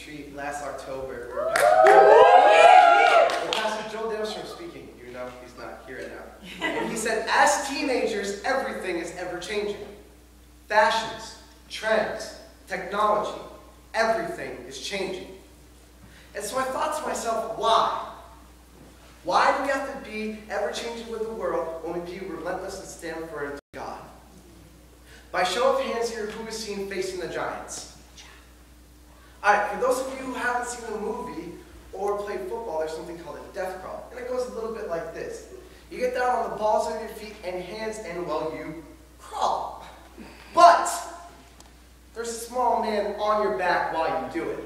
retreat last October where Pastor Joel Dale's speaking. You know, he's not here right now. And he said, as teenagers, everything is ever changing. Fashions, trends, technology, everything is changing. And so I thought to myself, why? Why do we have to be ever-changing with the world when we be relentless and stand firm to God? By show of hands here, who is seen facing the giants? Alright, for those of you who haven't seen the movie or played football, there's something called a death crawl. And it goes a little bit like this. You get down on the balls of your feet and hands, and well, you crawl. But there's a small man on your back while you do it.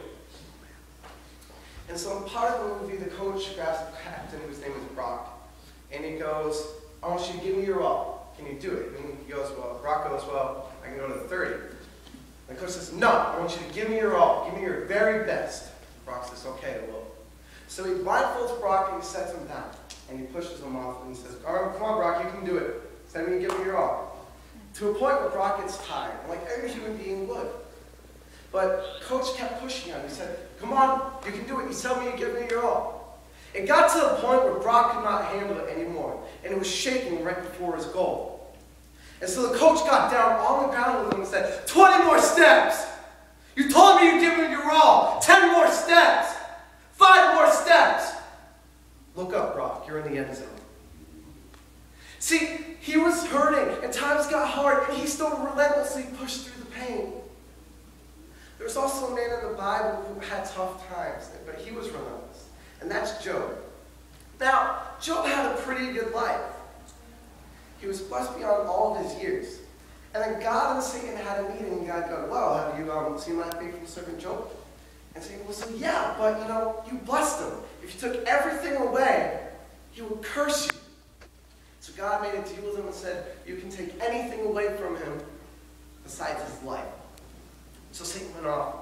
And so in part of the movie, the coach grabs the captain, whose name is Brock, and he goes, I want you to give me your all. Can you do it? And he goes, well, Brock goes, well, I can go to the 30. And the coach says, no, I want you to give me your all. Give me your very best. Brock says, okay, I will. So he blindfolds Brock and he sets him down. And he pushes him off and he says, all right, come on, Brock, you can do it. Send me and give me your all. To a point where Brock gets tired, like every human being would. But coach kept pushing him. He said, come on, you can do it. You tell me you give me your all. It got to the point where Brock could not handle it anymore. And it was shaking right before his goal. And so the coach got down on the ground with him and said, 20 more steps. You told me you'd give me your all. 10 more steps. 5 more steps. Look up, Brock. You're in the end zone. See, he was hurting, and times got hard, and he still relentlessly pushed through the pain. There was also a man in the Bible who had tough times, but he was relentless, and that's Job. Now, Job had a pretty good life. He was blessed beyond all of his years. And then God and Satan had a meeting, and God goes, well, have you seen my faithful servant Job? And Satan will say, yeah, but you blessed him. If you took everything away, he would curse you. So God made a deal with him and said, you can take anything away from him besides his life. So Satan went off.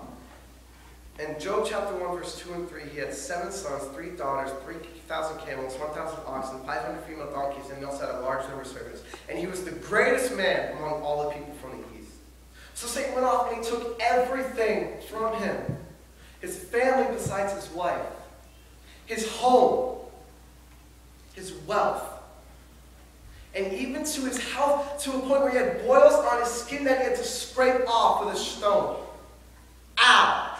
In Job chapter 1, verse 2 and 3, he had 7 sons, 3 daughters, 3,000 camels, 1,000 oxen, 500 female donkeys, and he also had a large number of servants. And he was the greatest man among all the people from the east. So Satan went off and he took everything from him. His family besides his wife, his home, his wealth, and even to his health, to a point where he had boils on his skin that he had to scrape off with a stone. Ow!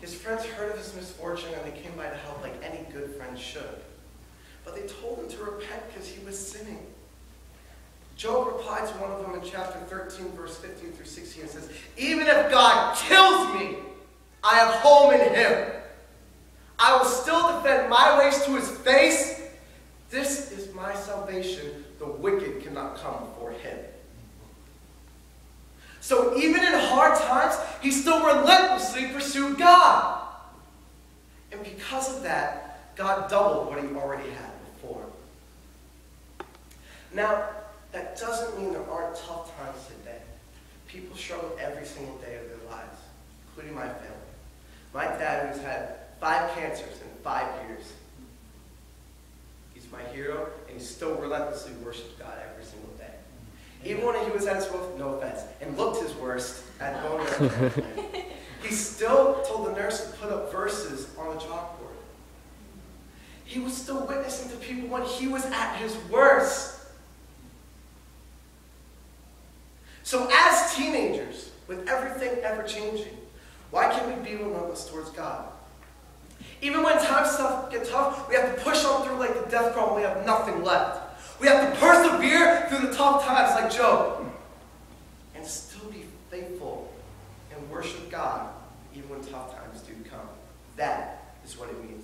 His friends heard of his misfortune and they came by to help like any good friend should. But they told him to repent because he was sinning. Job replied to one of them in chapter 13, verse 15 through 16, and says, even if God kills me, I have home in him. I will still defend my ways to his face. This is my salvation. The wicked cannot come before him. So even in hard times, he still relentlessly pursued God. And because of that, God doubled what he already had before. Now, that doesn't mean there aren't tough times today. People struggle every single day of their lives, including my family. My dad, who's had 5 cancers in 5 years. He's my hero, and he still relentlessly worships God every single day. Even when he was at his worst, no offense, and looked his worst at bone marrow transplant, he still told the nurse to put up verses on the chalkboard. He was still witnessing to people when he was at his worst. So as teenagers, with everything ever changing, why can't we be relentless towards God? Even when times get tough, we have to push on through like the death crawl and we have nothing left. We have to persevere through the tough times like Job. And still be faithful and worship God even when tough times do come. That is what it means